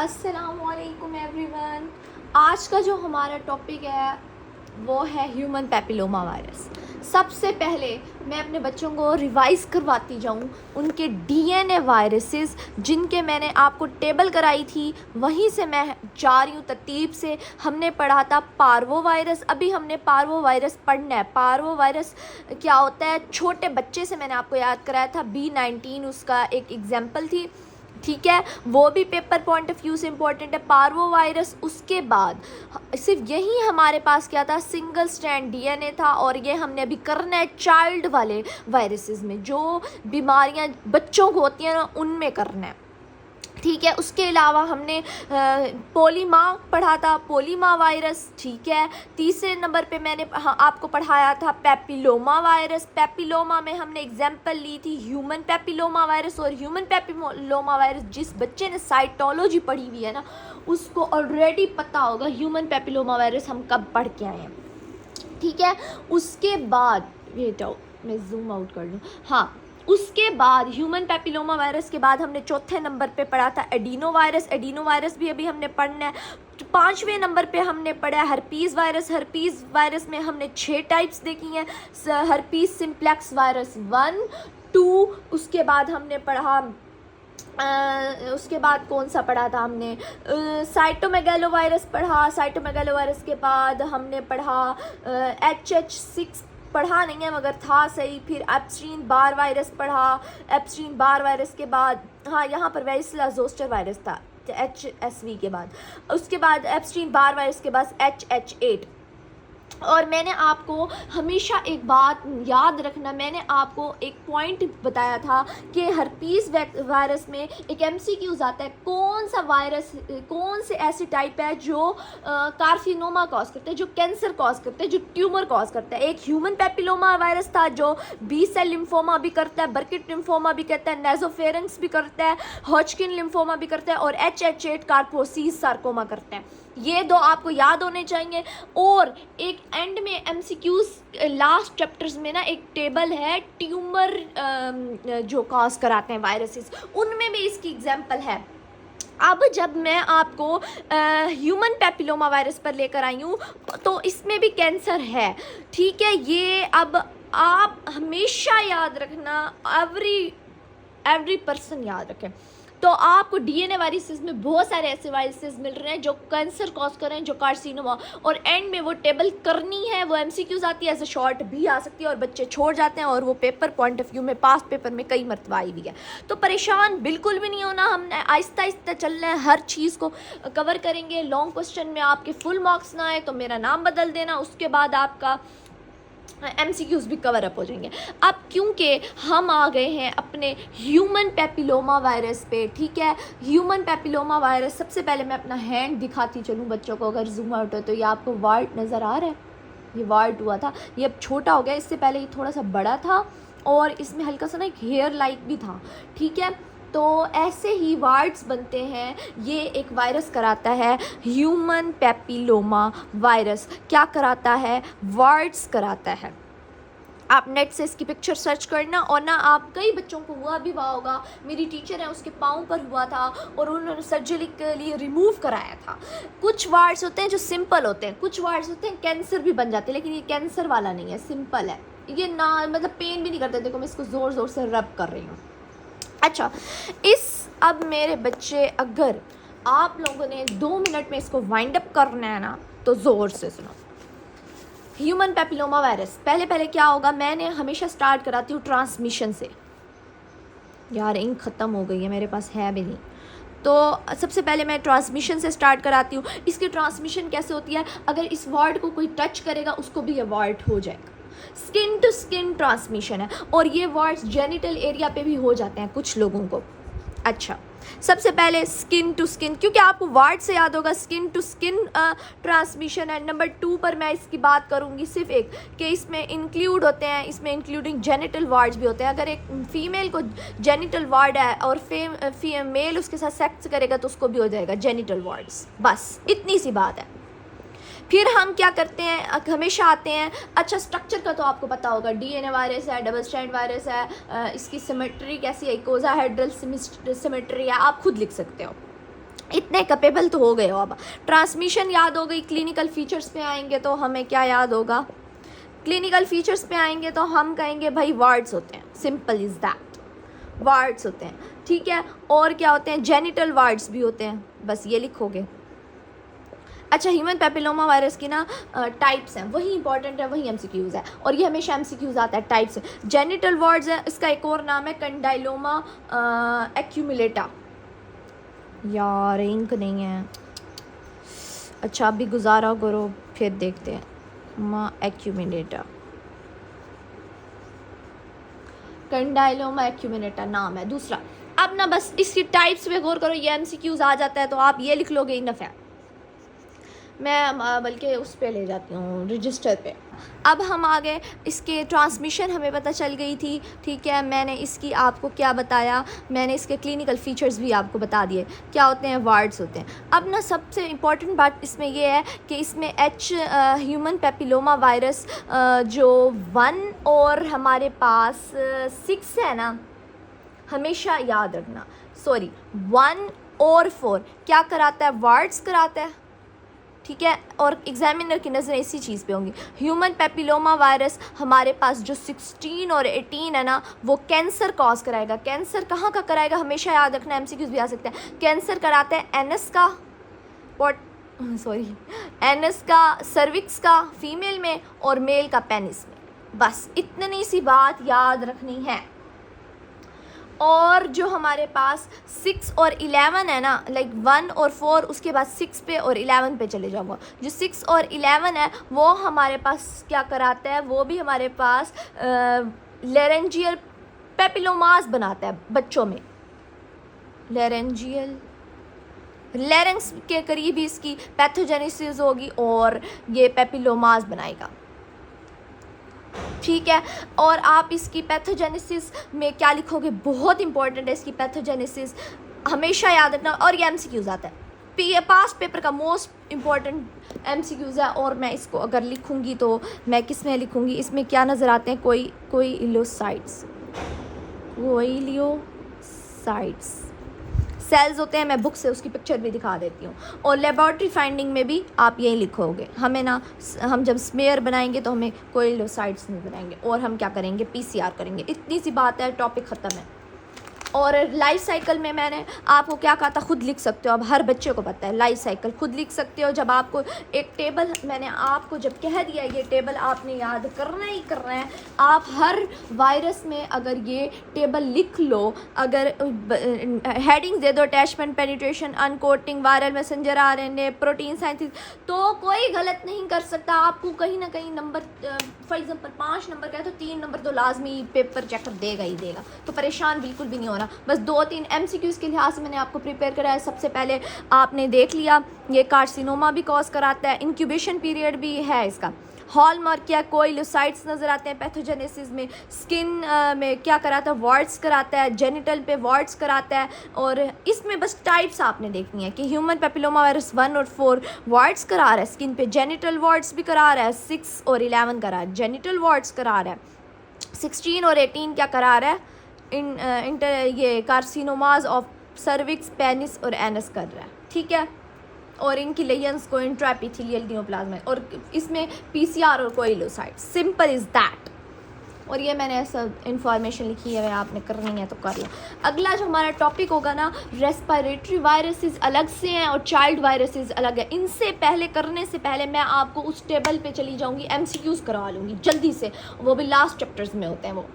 अस्सलामुअलैकुम एवरीवन। आज का जो हमारा टॉपिक है वो है ह्यूमन पैपिलोमा वायरस। सबसे पहले मैं अपने बच्चों को रिवाइज़ करवाती जाऊँ उनके डीएनए वायरसेस जिनके मैंने आपको टेबल कराई थी, वहीं से मैं जा रही हूँ तरतीब से। हमने पढ़ा था पार्वो वायरस, अभी हमने पार्वो वायरस पढ़ना है। पार्वो वायरस क्या होता है, छोटे बच्चे से मैंने आपको याद कराया था। B19 उसका एक एग्जाम्पल थी, ठीक है, वो भी पेपर पॉइंट ऑफ व्यू से इम्पोर्टेंट है। पार्वो वायरस, उसके बाद सिर्फ यही हमारे पास क्या था, सिंगल स्ट्रैंड डीएनए था। और ये हमने अभी करना है चाइल्ड वाले वायरसेस में, जो बीमारियां बच्चों को होती हैं ना, उनमें करना है, ठीक है। उसके अलावा हमने पोलीमा पढ़ा था, पोलीमा वायरस, ठीक है। तीसरे नंबर पे मैंने आपको पढ़ाया था पैपिलोमा वायरस। पैपिलोमा में हमने एग्जाम्पल ली थी ह्यूमन पैपिलोमा वायरस। और ह्यूमन पैपिलोमा वायरस, जिस बच्चे ने साइटोलॉजी पढ़ी हुई है ना, उसको ऑलरेडी पता होगा ह्यूमन पैपिलोमा वायरस हम कब पढ़ के आए हैं, ठीक है। उसके बाद वेट आउट, मैं जूम आउट कर लूँ, हाँ। उसके बाद ह्यूमन पैपिलोमा वायरस के बाद हमने चौथे नंबर पे पढ़ा था एडिनो वायरस। एडिनो वायरस भी अभी हमने पढ़ना है। पाँचवें नंबर पे हमने पढ़ा हर्पीज़ वायरस। हर्पीज़ वायरस में हमने 6 टाइप्स देखी हैं। हर्पीज़ सिम्प्लेक्स वायरस 1, 2, उसके बाद हमने पढ़ा उसके बाद कौन सा पढ़ा था हमने, साइटोमेगालो वायरस पढ़ा। साइटोमेगालो वायरस के बाद हमने पढ़ा HH6 पढ़ा नहीं है मगर था सही। फिर एप्स्टीन बार वायरस पढ़ा। एप्स्टीन बार वायरस के बाद हाँ, यहाँ पर वेरिसिला जोस्टर वायरस था HSV के बाद। उसके बाद एप्स्टीन बार वायरस के बाद HH8। और मैंने आपको हमेशा एक बात याद रखना, मैंने आपको एक पॉइंट बताया था कि हर्पीज़ वायरस में एक MCQs आता है, कौन सा वायरस, कौन से ऐसे टाइप है जो कार्सिनोमा कॉज करते हैं, जो कैंसर कॉज करते हैं, जो ट्यूमर कॉज करता है। एक ह्यूमन पैपिलोमा वायरस था जो B सेल लिम्फोमा भी करता है, बर्किट लिम्फोमा भी करता है, नेजोफेरेंक्स भी करता है, हॉजकिन लिम्फोमा भी करता है, और HH8 कार्पोसीज सार्कोमा करता है। ये 2 आपको याद होने चाहिए। और एक एंड में MCQs लास्ट चैप्टर्स में ना एक टेबल है ट्यूमर जो कॉज कराते हैं वायरसेस, उनमें भी इसकी एग्जांपल है। अब जब मैं आपको ह्यूमन पैपिलोमा वायरस पर लेकर आई हूँ तो इसमें भी कैंसर है, ठीक है। ये अब आप हमेशा याद रखना, एवरी पर्सन याद रखें। तो आपको डीएनए वायरसेस में बहुत सारे ऐसे वायरसेस मिल रहे हैं जो कैंसर कॉज कर रहे हैं, जो कार्सिनोमा, और एंड में वो टेबल करनी है, वो MCQs आती है, ऐसे शॉर्ट भी आ सकती है और बच्चे छोड़ जाते हैं, और वो पेपर पॉइंट ऑफ व्यू में पास पेपर में कई मरतबा आई भी है। तो परेशान बिल्कुल भी नहीं होना, हमने आहिस्ता आहिस्ता चलना है, हर चीज़ को कवर करेंगे। लॉन्ग क्वेश्चन में आपके फुल मार्क्स ना आए तो मेरा नाम बदल देना, उसके बाद आपका MCQs भी कवर अप हो जाएंगे। अब क्योंकि हम आ गए हैं अपने ह्यूमन पैपिलोमा वायरस पे, ठीक है। ह्यूमन पैपिलोमा वायरस, सबसे पहले मैं अपना हैंड दिखाती चलूँ बच्चों को, अगर जूम आउट हो तो ये आपको वार्ड नज़र आ रहा है, ये वार्ड हुआ था, ये अब छोटा हो गया, इससे पहले ये थोड़ा सा बड़ा था और इसमें हल्का सा ना एक हेयर लाइक भी था, ठीक है। तो ऐसे ही वार्ड्स बनते हैं। ये एक वायरस कराता है, ह्यूमन पैपिलोमा वायरस क्या कराता है, वार्ड्स कराता है। आप नेट से इसकी पिक्चर सर्च करना, और ना आप कई बच्चों को हुआ भी हुआ होगा, मेरी टीचर है उसके पाँव पर हुआ था और उन्होंने सर्जरी के लिए रिमूव कराया था। कुछ वार्ड्स होते हैं जो सिंपल होते हैं, कुछ वार्ड्स होते हैं कैंसर भी बन जाते हैं, लेकिन ये कैंसर वाला नहीं है, सिंपल है ये ना, मतलब पेन भी नहीं करते। देखो मैं इसको ज़ोर ज़ोर से रब कर रही हूँ। अच्छा, अब मेरे बच्चे, अगर आप लोगों ने 2 मिनट में इसको वाइंड अप करना है ना, तो ज़ोर से सुनो। ह्यूमन पैपिलोमा वायरस, पहले क्या होगा, मैंने हमेशा स्टार्ट कराती हूँ ट्रांसमिशन से। यार इंक ख़त्म हो गई है, मेरे पास है भी नहीं, तो सबसे पहले मैं ट्रांसमिशन से स्टार्ट कराती हूँ। इसकी ट्रांसमिशन कैसे होती है, अगर इस वर्ड को कोई टच करेगा उसको भी ये वर्ड हो जाएगा। स्किन टू स्किन ट्रांसमिशन है, और ये वर्ड्स जेनिटल एरिया पे भी हो जाते हैं कुछ लोगों को। अच्छा, सबसे पहले स्किन टू स्किन, क्योंकि आपको वर्ड से याद होगा स्किन टू स्किन ट्रांसमिशन है। नंबर 2 पर मैं इसकी बात करूंगी सिर्फ एक, कि इसमें इंक्लूड होते हैं, इसमें इंक्लूडिंग जेनिटल वार्ड्स भी होते हैं। अगर एक फीमेल को जेनिटल वार्ड है और मेल उसके साथ सेक्स करेगा तो उसको भी हो जाएगा जेनिटल वार्ड्स, बस इतनी सी बात है। फिर हम क्या करते हैं, हमेशा आते हैं, अच्छा स्ट्रक्चर का तो आपको पता होगा, डीएनए वायरस है, डबल स्ट्रैंड वायरस है, इसकी सिमेट्री कैसी है, इकोसाहेड्रल सिमेट्री है, आप खुद लिख सकते हो। इतने कैपेबल तो हो गए हो। अब ट्रांसमिशन याद हो गई, क्लिनिकल फीचर्स पे आएंगे तो हमें क्या याद होगा, क्लिनिकल फीचर्स पे आएंगे तो हम कहेंगे भाई वार्ड्स होते हैं, सिंपल इज़ दैट, वार्ड्स होते हैं, ठीक है। और क्या होते हैं, जेनिटल वार्ड्स भी होते हैं, बस ये लिखोगे। अच्छा, ह्यूमन पेपिलोमा वायरस की ना टाइप्स हैं, वही इंपॉर्टेंट है, वही एमसीक्यूज़ है, और ये हमेशा एमसीक्यूज़ आता है टाइप्स। जेनिटल वार्ड्स है, इसका एक और नाम है कंडाइलोमा एक्यूमुलेटा। यार इंक नहीं है, अच्छा अभी गुजारा करो फिर देखते हैं। मा एक्यूमुलेटा, कंडाइलोमा एक्यूमुलेटा नाम है दूसरा। अब ना बस इसकी टाइप्स पे गौर करो, ये एमसीक्यूज़ आ जाता है तो आप ये लिख लोगे, इनफ है। मैं बल्कि उस पे ले जाती हूँ रजिस्टर पे। अब हम आ गए, इसके ट्रांसमिशन हमें पता चल गई थी, ठीक है। मैंने इसकी आपको क्या बताया, मैंने इसके क्लिनिकल फीचर्स भी आपको बता दिए, क्या होते हैं, वार्ड्स होते हैं। अब ना सबसे इम्पॉर्टेंट बात इसमें यह है कि इसमें ह्यूमन पेपिलोमा वायरस जो 1 और हमारे पास 6 है ना, हमेशा याद रखना, सॉरी 1 और 4 क्या कराता है, वार्ड्स कराता है, ठीक है। और एग्जामिनर की नज़रें इसी चीज़ पे होंगी। ह्यूमन पेपिलोमा वायरस हमारे पास जो 16 और 18 है ना, वो कैंसर कॉज कराएगा। कैंसर कहाँ का कराएगा, हमेशा याद रखना, एमसीक्यूज़ भी आ सकता है। कैंसर कराता है एनस का, एनस का, सर्विक्स का फीमेल में, और मेल का पेनिस में। बस इतनी सी बात याद रखनी है। और जो हमारे पास 6 और 11 है ना, लाइक 1 और 4, उसके बाद 6 पे और 11 पे चले जाऊँगा। जो 6 और 11 है वो हमारे पास क्या कराता है, वो भी हमारे पास लेरेंजियल पेपिलोमास बनाता है बच्चों में। लेरेंक्स के करीब ही इसकी पैथोजेनेसिस होगी और ये पेपिलोमास बनाएगा, ठीक है। और आप इसकी पैथोजेनेसिस में क्या लिखोगे, बहुत इंपॉर्टेंट है इसकी पैथोजेनेसिस, हमेशा याद रखना। और ये एमसीक्यूज आता है, पास्ट पेपर का मोस्ट इम्पॉर्टेंट एमसीक्यूज है। और मैं इसको अगर लिखूंगी तो मैं किस में लिखूंगी, इसमें क्या नज़र आते हैं, कोई इलियोसाइट्स, सेल्स होते हैं। मैं बुक से उसकी पिक्चर भी दिखा देती हूँ। और लेबॉर्ट्री फाइंडिंग में भी आप यही लिखोगे। हमें ना, हम जब स्मेयर बनाएंगे तो हमें कोइलोसाइट्स नहीं बनाएंगे, और हम क्या करेंगे, पीसीआर करेंगे। इतनी सी बात है, टॉपिक ख़त्म है। और लाइफ साइकिल में मैंने आपको क्या कहा था, खुद लिख सकते हो। अब हर बच्चे को पता है लाइफ साइकिल खुद लिख सकते हो। जब आपको एक टेबल, मैंने आपको जब कह दिया ये टेबल आपने याद करना ही करना है। आप हर वायरस में अगर ये टेबल लिख लो, अगर हेडिंग दे दो, attachment, penetration, uncoating, viral messenger RNA, protein synthesis, तो कोई गलत नहीं कर सकता। आपको कहीं ना कहीं नंबर, फॉर एग्जांपल 5 नंबर का है तो 3 नंबर तो लाजमी पेपर चेकर देगा ही देगा, तो परेशान बिल्कुल भी नहीं होना। बस 2-3 एमसीक्यूज़ के लिहाज से मैंने आपको प्रिपेयर कराया। सबसे पहले आपने देख लिया ये कार्सिनोमा भी कॉज कराता है, इंक्यूबेशन पीरियड भी है इसका। हॉलमार्क क्या, कोइलोसाइट्स नज़र आते हैं पैथोजेनेसिस में। स्किन में क्या कराता है, वार्ड्स कराता है। जेनिटल पे वार्ड्स कराता है। और इसमें बस टाइप्स आपने देखनी है कि ह्यूमन पेपिलोमा वायरस 1 और 4 वार्ड्स करा रहा है स्किन पे, जेनिटल वार्ड्स भी करा रहा है, 6 और 11 करा रहा है, जेनिटल वार्ड्स करा रहा है, 16 और 18 क्या करा रहा है, ये कार्सिनोमाज ऑफ सर्विक्स, पेनिस और एनस कर रहा है, ठीक है। और इनकी लेयंस को इंट्राएपिथेलियल नियोप्लाज्मा, और इसमें पीसीआर और कोइलोसाइट, सिंपल इज़ दैट। और ये मैंने ऐसा इन्फॉर्मेशन लिखी है, आपने करनी है तो कर लो। अगला जो हमारा टॉपिक होगा ना, रेस्पिरेटरी वायरसेस अलग से हैं और चाइल्ड वायरसेस अलग है। इनसे पहले, करने से पहले मैं आपको उस टेबल पे चली जाऊंगी, एमसीक्यूज़ करवा लूँगी जल्दी से, वो भी लास्ट चैप्टर्स में होते हैं वो।